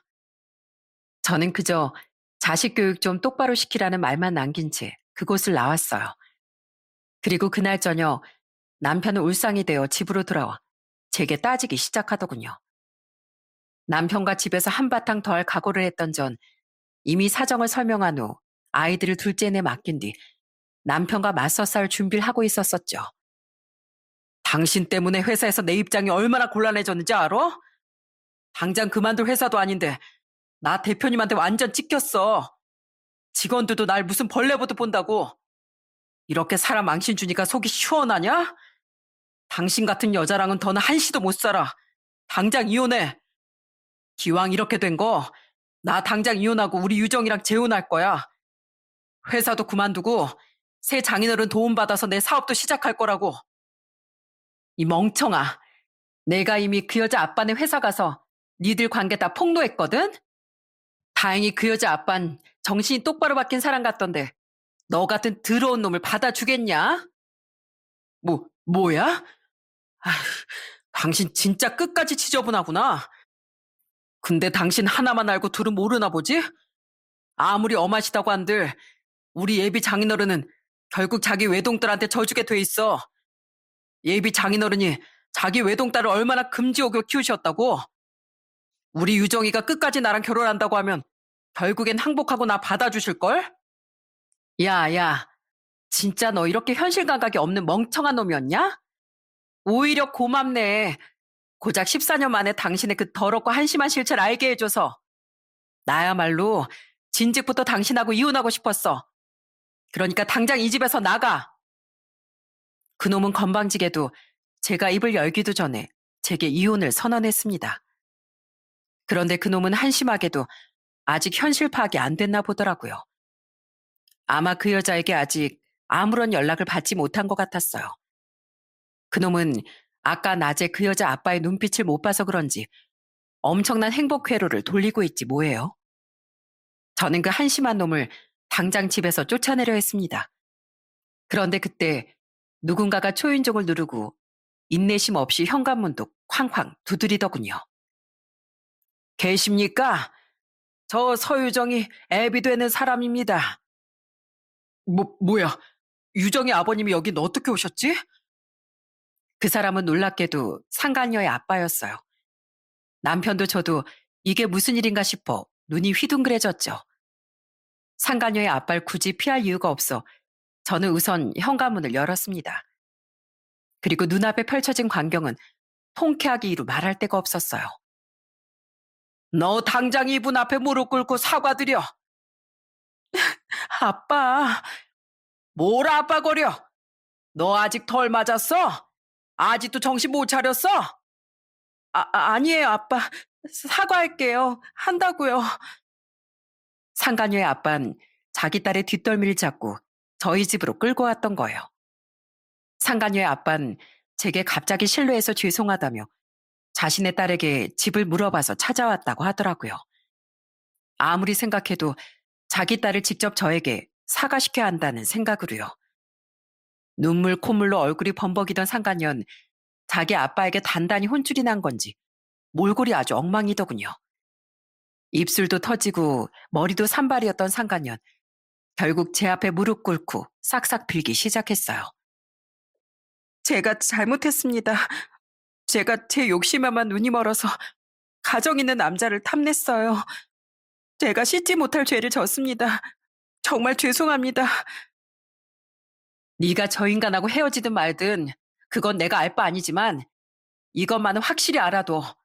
저는 그저 자식 교육 좀 똑바로 시키라는 말만 남긴 채 그곳을 나왔어요. 그리고 그날 저녁 남편은 울상이 되어 집으로 돌아와 제게 따지기 시작하더군요. 남편과 집에서 한바탕 더 할 각오를 했던 전 이미 사정을 설명한 후 아이들을 둘째내 맡긴 뒤 남편과 맞서 싸울 준비를 하고 있었었죠. 당신 때문에 회사에서 내 입장이 얼마나 곤란해졌는지 알아? 당장 그만둘 회사도 아닌데 나 대표님한테 완전 찍혔어. 직원들도 날 무슨 벌레 보듯 본다고. 이렇게 사람 망신 주니까 속이 시원하냐? 당신 같은 여자랑은 더는 한시도 못 살아. 당장 이혼해. 기왕 이렇게 된 거 나 당장 이혼하고 우리 유정이랑 재혼할 거야. 회사도 그만두고 새 장인어른 도움받아서 내 사업도 시작할 거라고. 이 멍청아. 내가 이미 그 여자 아빠네 회사 가서 니들 관계 다 폭로했거든? 다행히 그 여자 아빤 정신이 똑바로 박힌 사람 같던데 너 같은 더러운 놈을 받아주겠냐? 뭐야? 아휴, 당신 진짜 끝까지 지저분하구나. 근데 당신 하나만 알고 둘은 모르나 보지? 아무리 엄하시다고 한들 우리 예비 장인어른은 결국 자기 외동딸한테 져주게 돼 있어. 예비 장인어른이 자기 외동딸을 얼마나 금지옥여 키우셨다고. 우리 유정이가 끝까지 나랑 결혼한다고 하면 결국엔 항복하고 나 받아주실걸? 야, 진짜 너 이렇게 현실 감각이 없는 멍청한 놈이었냐? 오히려 고맙네. 고작 14년 만에 당신의 그 더럽고 한심한 실체를 알게 해줘서. 나야말로 진즉부터 당신하고 이혼하고 싶었어. 그러니까 당장 이 집에서 나가. 그놈은 건방지게도 제가 입을 열기도 전에 제게 이혼을 선언했습니다. 그런데 그놈은 한심하게도 아직 현실 파악이 안 됐나 보더라고요. 아마 그 여자에게 아직 아무런 연락을 받지 못한 것 같았어요. 그놈은 아까 낮에 그 여자 아빠의 눈빛을 못 봐서 그런지 엄청난 행복 회로를 돌리고 있지 뭐예요. 저는 그 한심한 놈을 당장 집에서 쫓아내려 했습니다. 그런데 그때 누군가가 초인종을 누르고 인내심 없이 현관문도 쾅쾅 두드리더군요. 계십니까? 저 서유정이 애비 되는 사람입니다. 뭐야? 유정이 아버님이 여긴 어떻게 오셨지? 그 사람은 놀랍게도 상간녀의 아빠였어요. 남편도 저도 이게 무슨 일인가 싶어 눈이 휘둥그레졌죠. 상간녀의 아빠를 굳이 피할 이유가 없어 저는 우선 현관문을 열었습니다. 그리고 눈앞에 펼쳐진 광경은 통쾌하기 이루 말할 데가 없었어요. 너 당장 이분 앞에 무릎 꿇고 사과드려. 아빠. 뭘 아빠거려? 너 아직 덜 맞았어? 아직도 정신 못 차렸어? 아니에요, 아빠. 사과할게요. 한다고요. 상간녀의 아빠는 자기 딸의 뒷덜미를 잡고 저희 집으로 끌고 왔던 거예요. 상간녀의 아빠는 제게 갑자기 실례해서 죄송하다며 자신의 딸에게 집을 물어봐서 찾아왔다고 하더라고요. 아무리 생각해도 자기 딸을 직접 저에게 사과시켜야 한다는 생각으로요. 눈물 콧물로 얼굴이 범벅이던 상간녀는 자기 아빠에게 단단히 혼쭐이 난 건지 몰골이 아주 엉망이더군요. 입술도 터지고 머리도 산발이었던 상간녀는 결국 제 앞에 무릎 꿇고 싹싹 빌기 시작했어요. 제가 잘못했습니다. 제가 제 욕심에만 눈이 멀어서 가정 있는 남자를 탐냈어요. 제가 씻지 못할 죄를 졌습니다. 정말 죄송합니다. 네가 저 인간하고 헤어지든 말든 그건 내가 알 바 아니지만 이것만은 확실히 알아둬.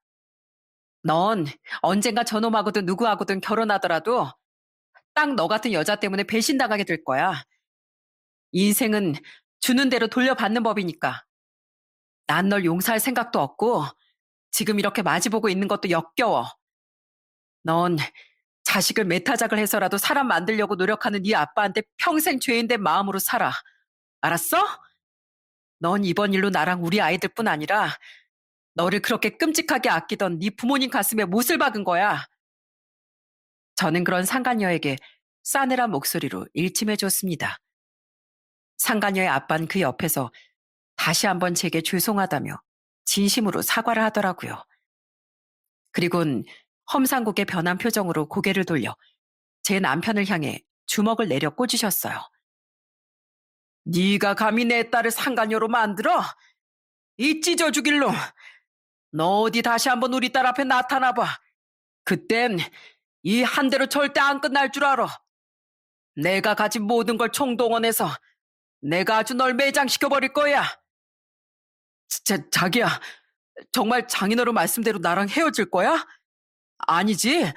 넌 언젠가 저놈하고든 누구하고든 결혼하더라도 딱 너 같은 여자 때문에 배신당하게 될 거야. 인생은 주는 대로 돌려받는 법이니까. 난 널 용서할 생각도 없고 지금 이렇게 마주보고 있는 것도 역겨워. 넌 자식을 매타작을 해서라도 사람 만들려고 노력하는 네 아빠한테 평생 죄인된 마음으로 살아. 알았어? 넌 이번 일로 나랑 우리 아이들뿐 아니라 너를 그렇게 끔찍하게 아끼던 네 부모님 가슴에 못을 박은 거야. 저는 그런 상간녀에게 싸늘한 목소리로 일침해줬습니다. 상간녀의 아빠는 그 옆에서 다시 한번 제게 죄송하다며 진심으로 사과를 하더라고요. 그리곤 험상궂게 변한 표정으로 고개를 돌려 제 남편을 향해 주먹을 내려 꽂으셨어요. 네가 감히 내 딸을 상간녀로 만들어? 이 찢어 죽일 놈. 너 어디 다시 한번 우리 딸 앞에 나타나봐. 그땐 이 한 대로 절대 안 끝날 줄 알아. 내가 가진 모든 걸 총동원해서 내가 아주 널 매장시켜버릴 거야. 자기야, 정말 장인어른 말씀대로 나랑 헤어질 거야? 아니지.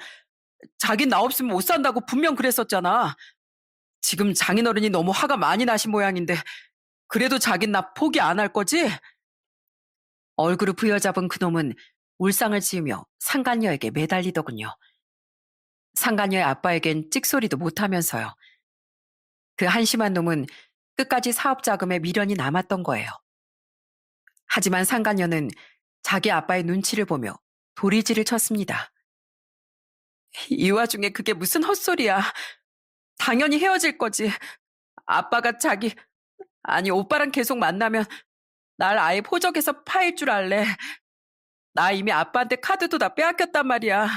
자긴 나 없으면 못 산다고 분명 그랬었잖아. 지금 장인어른이 너무 화가 많이 나신 모양인데 그래도 자긴 나 포기 안 할 거지? 얼굴을 부여잡은 그놈은 울상을 지으며 상간녀에게 매달리더군요. 상간녀의 아빠에겐 찍소리도 못하면서요. 그 한심한 놈은 끝까지 사업 자금에 미련이 남았던 거예요. 하지만 상간녀는 자기 아빠의 눈치를 보며 도리지를 쳤습니다. 이 와중에 그게 무슨 헛소리야. 당연히 헤어질 거지. 아빠가 아니, 오빠랑 계속 만나면 날 아예 포적에서 파일 줄 알래. 나 이미 아빠한테 카드도 다 빼앗겼단 말이야.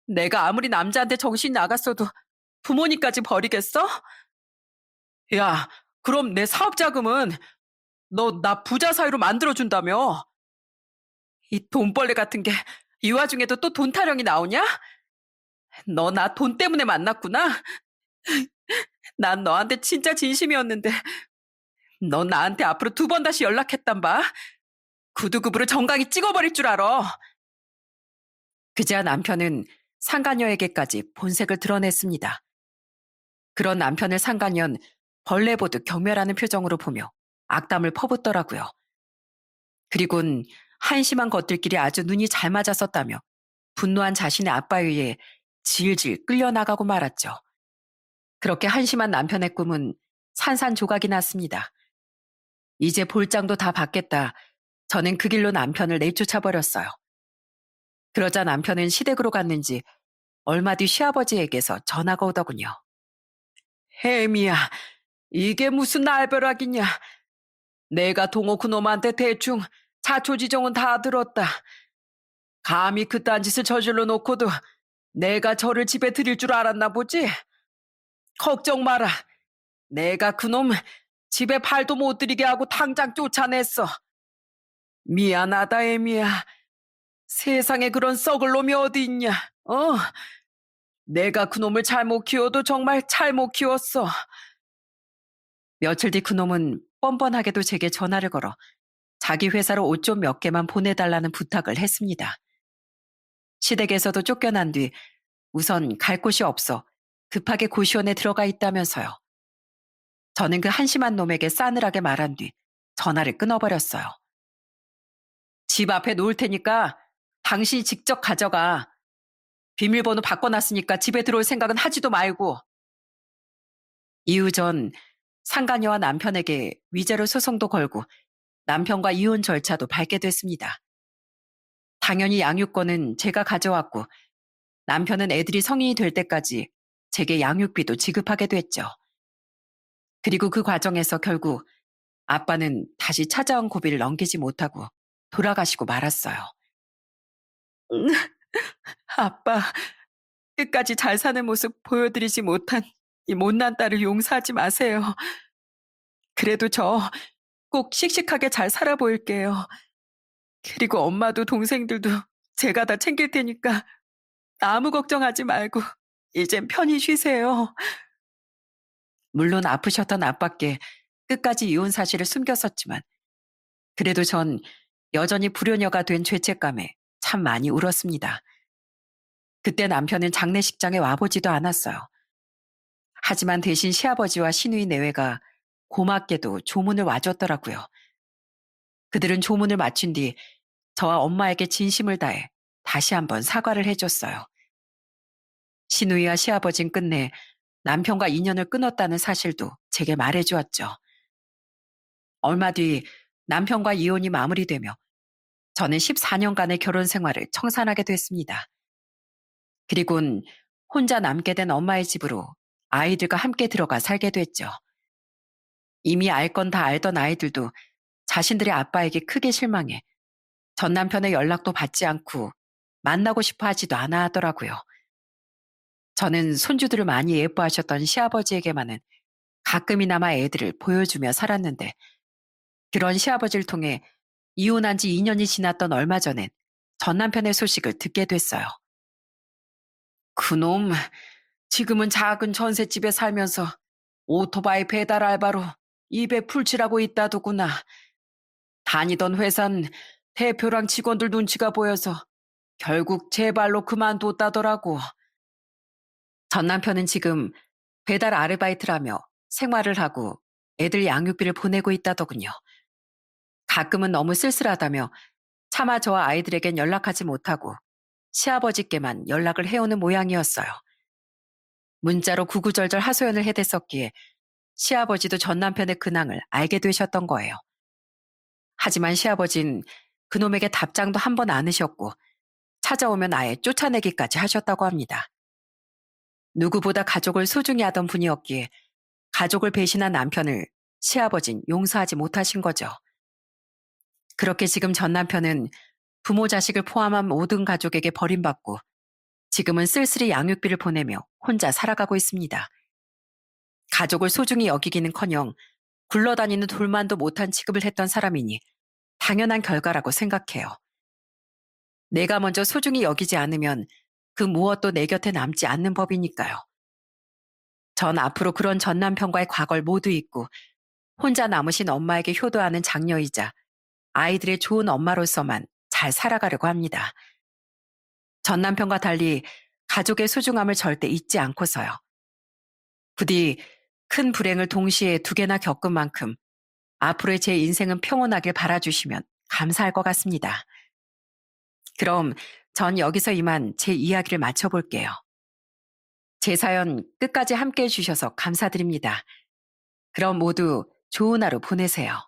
내가 아무리 남자한테 정신이 나갔어도 부모님까지 버리겠어? 야, 그럼 내 사업 자금은 너 나 부자 사이로 만들어준다며? 이 돈벌레 같은 게 이 와중에도 또 돈 타령이 나오냐? 너 나 돈 때문에 만났구나? 난 너한테 진짜 진심이었는데 너 나한테 앞으로 2번 다시 연락했단 봐. 구두굽으로 정강이 찍어버릴 줄 알아. 그제야 남편은 상간녀에게까지 본색을 드러냈습니다. 그런 남편을 상간녀는 벌레 보듯 경멸하는 표정으로 보며 악담을 퍼붓더라고요. 그리곤 한심한 것들끼리 아주 눈이 잘 맞았었다며 분노한 자신의 아빠에 의해 질질 끌려나가고 말았죠. 그렇게 한심한 남편의 꿈은 산산조각이 났습니다. 이제 볼장도 다 받겠다. 저는 그 길로 남편을 내쫓아버렸어요. 그러자 남편은 시댁으로 갔는지 얼마 뒤 시아버지에게서 전화가 오더군요. 혜미야, 이게 무슨 날벼락이냐. 내가 동호 그놈한테 대충 자초지종은 다 들었다. 감히 그딴 짓을 저질러 놓고도 내가 저를 집에 들일 줄 알았나 보지? 걱정 마라. 내가 그놈 집에 발도 못 들이게 하고 당장 쫓아냈어. 미안하다, 애미야. 세상에 그런 썩을 놈이 어디 있냐? 내가 그놈을 잘못 키워도 정말 잘못 키웠어. 며칠 뒤 그놈은 뻔뻔하게도 제게 전화를 걸어 자기 회사로 옷 좀 몇 개만 보내달라는 부탁을 했습니다. 시댁에서도 쫓겨난 뒤 우선 갈 곳이 없어 급하게 고시원에 들어가 있다면서요. 저는 그 한심한 놈에게 싸늘하게 말한 뒤 전화를 끊어버렸어요. 집 앞에 놓을 테니까 당신이 직접 가져가. 비밀번호 바꿔놨으니까 집에 들어올 생각은 하지도 말고. 이후 전 상간녀와 남편에게 위자료 소송도 걸고 남편과 이혼 절차도 밟게 됐습니다. 당연히 양육권은 제가 가져왔고 남편은 애들이 성인이 될 때까지 제게 양육비도 지급하게 됐죠. 그리고 그 과정에서 결국 아빠는 다시 찾아온 고비를 넘기지 못하고 돌아가시고 말았어요. 아빠, 끝까지 잘 사는 모습 보여드리지 못한 이 못난 딸을 용서하지 마세요. 그래도 저 꼭 씩씩하게 잘 살아 보일게요. 그리고 엄마도 동생들도 제가 다 챙길 테니까 아무 걱정하지 말고 이젠 편히 쉬세요. 물론 아프셨던 아빠께 끝까지 이혼 사실을 숨겼었지만 그래도 전 여전히 불효녀가 된 죄책감에 참 많이 울었습니다. 그때 남편은 장례식장에 와보지도 않았어요. 하지만 대신 시아버지와 시누이 내외가 고맙게도 조문을 와줬더라고요. 그들은 조문을 마친 뒤 저와 엄마에게 진심을 다해 다시 한번 사과를 해줬어요. 시누이와 시아버진 끝내 남편과 인연을 끊었다는 사실도 제게 말해주었죠. 얼마 뒤 남편과 이혼이 마무리되며 저는 14년간의 결혼 생활을 청산하게 됐습니다. 그리곤 혼자 남게 된 엄마의 집으로 아이들과 함께 들어가 살게 됐죠. 이미 알 건 다 알던 아이들도 자신들의 아빠에게 크게 실망해 전 남편의 연락도 받지 않고 만나고 싶어 하지도 않아 하더라고요. 저는 손주들을 많이 예뻐하셨던 시아버지에게만은 가끔이나마 애들을 보여주며 살았는데 그런 시아버지를 통해 이혼한 지 2년이 지났던 얼마 전엔 전 남편의 소식을 듣게 됐어요. 그놈, 지금은 작은 전셋집에 살면서 오토바이 배달 알바로 입에 풀칠하고 있다더구나. 다니던 회사는 대표랑 직원들 눈치가 보여서 결국 제 발로 그만뒀다더라고. 전 남편은 지금 배달 아르바이트를 하며 생활을 하고 애들 양육비를 보내고 있다더군요. 가끔은 너무 쓸쓸하다며 차마 저와 아이들에겐 연락하지 못하고 시아버지께만 연락을 해오는 모양이었어요. 문자로 구구절절 하소연을 해댔었기에 시아버지도 전 남편의 근황을 알게 되셨던 거예요. 하지만 시아버진 그놈에게 답장도 한 번 안 하셨고 찾아오면 아예 쫓아내기까지 하셨다고 합니다. 누구보다 가족을 소중히 하던 분이었기에 가족을 배신한 남편을 시아버진 용서하지 못하신 거죠. 그렇게 지금 전 남편은 부모 자식을 포함한 모든 가족에게 버림받고 지금은 쓸쓸히 양육비를 보내며 혼자 살아가고 있습니다. 가족을 소중히 여기기는커녕 굴러다니는 돌만도 못한 취급을 했던 사람이니 당연한 결과라고 생각해요. 내가 먼저 소중히 여기지 않으면 그 무엇도 내 곁에 남지 않는 법이니까요. 전 앞으로 그런 전 남편과의 과거를 모두 잊고 혼자 남으신 엄마에게 효도하는 장녀이자 아이들의 좋은 엄마로서만 잘 살아가려고 합니다. 전 남편과 달리 가족의 소중함을 절대 잊지 않고서요. 부디 큰 불행을 동시에 두 개나 겪은 만큼 앞으로의 제 인생은 평온하길 바라주시면 감사할 것 같습니다. 그럼 전 여기서 이만 제 이야기를 마쳐볼게요. 제 사연 끝까지 함께 해주셔서 감사드립니다. 그럼 모두 좋은 하루 보내세요.